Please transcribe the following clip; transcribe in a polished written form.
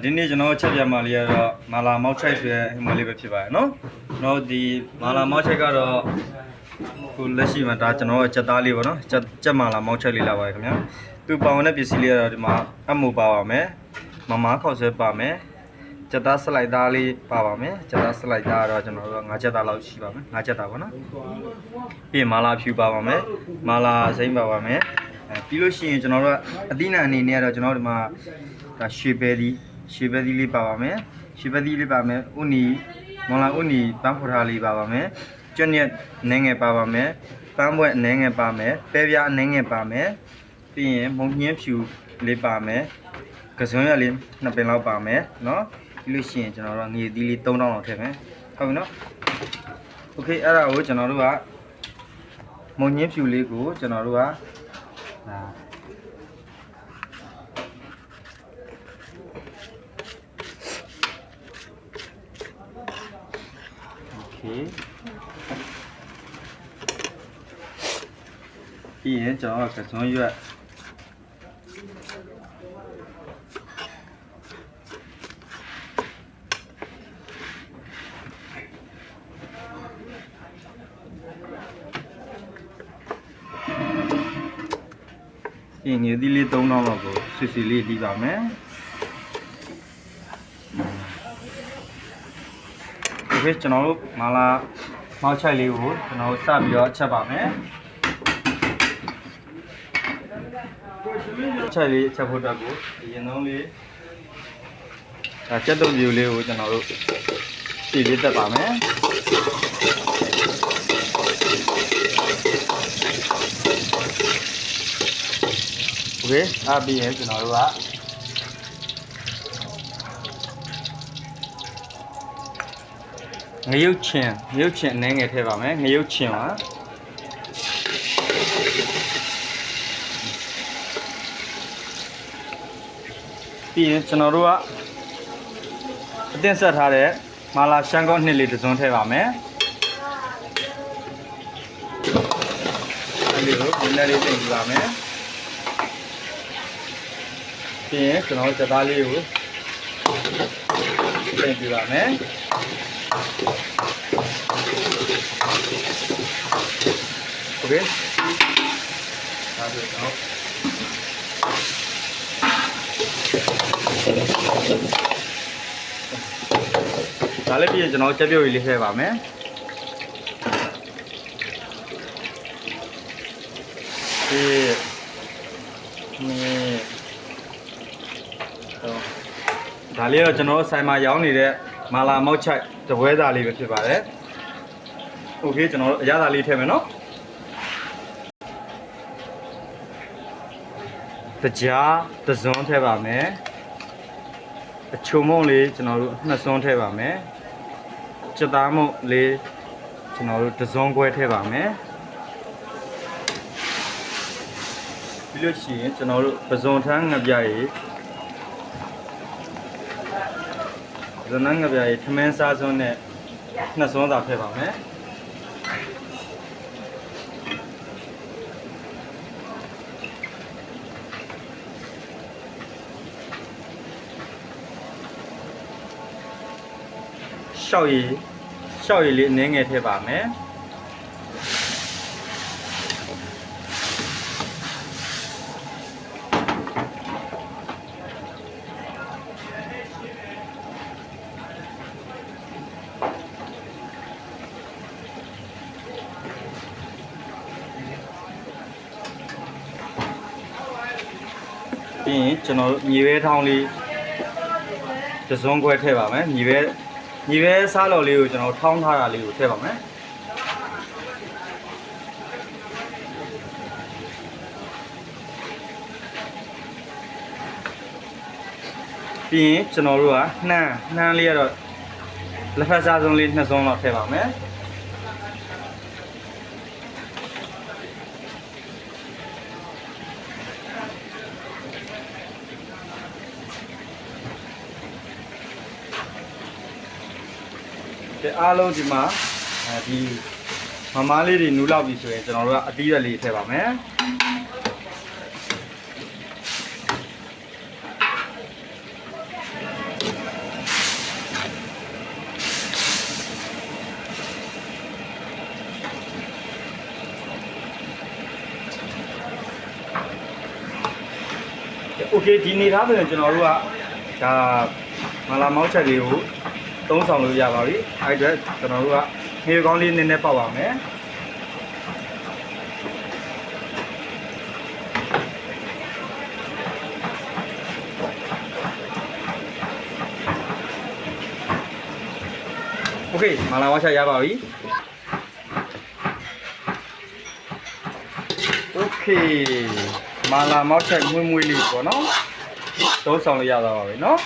ဒီနေ့ကျွန်တော်ချက်ပြမှာလေးကတော့မာလာမောက်ချိုက်ဆိုတဲ့ဟိုမလေးပဲဖြစ်ပါတယ်နော်ကျွန်တော်ဒီမာလာမောက်ချိုက်ကတော့ခုလက်ရှိမှာဒါကျွန်တော်ချက်သားလေးပေါ့နော်ချက်မာလာမောက်ချိုက်လေးလာပါတယ်ခင်ဗျာသူပါဝင်တဲ့ပစ္စည်းလေးကတော့ဒီမှာအမှုပါပါမယ်မမားခေါက်ဆွဲပါမယ်ချက်သားစလိုက်သားလေးပါပါမယ်ချက်သားစလိုက်သားကတော့ကျွန်တော်တို့5ချက်သားလောက်ရှိပါမယ်5ချက်သားပေါ့နော်ပြီးမာလာဖြူပါပါမယ်မာလာစိမ့်ပါပါမယ်ပြီးလို့ရှိရင်ကျွန်တော်တို့အသီးနှံအနေနဲ့ကတော့ကျွန်တော်ဒီမှာဒါရှေဘယ်ဒီလေးပါပါမယ်ရှေဘယ်ဒီလေးပါမယ်ဥနီမော်လာဥနီပန်းဖော်ထားလေးပါပါမယ်ကျွတ်ညက်နှင်းငယ်ပါပါမယ်ပန်းပွဲနှင်းငယ်ပါမယ်ပဲပြားနှင်းငယ်ပါမယ်ပြီးရင်မုံညင်းဖြူလေးပါမယ်ကစွန်းရလေး2ပင်လောက်ပါမယ်เนาะပြီးလို့ရှိရင်ကျွန်တော်တို့ငရေသီးလေး3000လောက်ထည့်မယ်ဟုတ်ပြီเนาะโอเคအဲ့ဒါကိုကျွန်တော်တို့ကမုံညင်းဖြူလေးကိုကျွန်တော်တို့ကဒါပြီးရင်ကျွန်တော်ကစွန်းရွက်ဒီငွေသီးလေး3000လောက်ကိုဆွဆွလေးတီးပါမယ်ဒီခေတ်ကျွန်တော်တို့မာလာမောက်ချိုက်လေးကိုကျွန်တော်စပြီးတော့ချက်ပါမယ်ချိုက်လေးချက်ဖို့အတွက်ကိုအရင်ဆုံးလေးဒါချက်တုပ်ပြူလေးကိုကျွန်တော်တို့စီလေးတက်ပါမယ်โอเคအားပြီးရင်ကျွန်တော်တို့ကငရုတ်ချင်အနေငယ်ထည့်ပါမယ်ငရုတ်ချင်ပါပြီးရင်ကျွန်တော်တို့ကအသင့်ဆက်ထားတဲ့မာလာရှမ်းကောနှစ်လေးတစ်စုံထည့်ပါမယ်အဲ့ဒီကိုနည်းနည်းလေးတင်ပြပါမယ်ပြီးရင်ကျွန်တော်စက်သားလေးကိုတင်ပြပါမယ်โอเคဒါဆိုတော့ဒါလည်းပြီးရင်ကျွန်တော်ချက်ပြုတ်လေးထည့်ပါမယ်ဒါလေးတော့ကျွန်တော်ဆိုင်မှာရောင်းနေတဲ့မာလာမောက်ချိုက်တပွဲသားလေးပဲဖြစ်ပါတယ်โอเคကျွန်တော်တို့အရသာလေးထည့်မယ်နော်တကြားတစွန်းထည့်ပါမယ်အချုံမုံလေးကျွန်တော်တို့2စွန်းထည့်ပါမယ်ချက်သားမုံလေးကျွန်တော်တို့တစွန်းခွဲထည့်ပါမယ်ပြီးလို့ရှိရင်ကျွန်တော်တို့ပဇွန်ထန်းငပြရေဇနန်းငပြရေထမင်းစားစွန်းနဲ့2စွန်းသာထည့်ပါမယ်ရှောက်ရည်လေးအနည်းငယ်ထည့်ပါမယ်ပြီးရင်ကျွန်တော်တို့ညီပဲထောင်းလေးတစ်စုံခွဲထည့်ပါမယ်ညီပဲစားလော်လေးကိုကျွန်တော်ထောင်းထားတာလေးကိုထည့်ပါမယ်ပြီးရင်ကျွန်တော်တို့ကနှမ်းလေးကတော့လက်ဖက်စားစုံလေး2စုံလောက်ထည့်ပါမယ်အားလုံးဒီမှာဒီမမားလေးတွေနူးလောက်ပြီဆိုရင်ကျွန်တော်တို့ကအသီးရွက်လေးထည့်ပါမယ် โอเคဒီနေသားဆိုရင်ကျွန်တော်တို့ကဒါမာလာမောက်ချက်လေးကိုသုံးဆောင်လို့ရပါပြီအဲ့ဒါကျွန်တော်တို့ကငွေကောင်းလေးနည်းနည်းပေါက်ပါမယ်โอเคမာလာမောက်ချက်ရပါပြီโอเคမာလာမောက်ချက်မွေးမွေးလေးပေါ့နော်သုံးဆောင်လို့ရသွားပါပြီเนาะ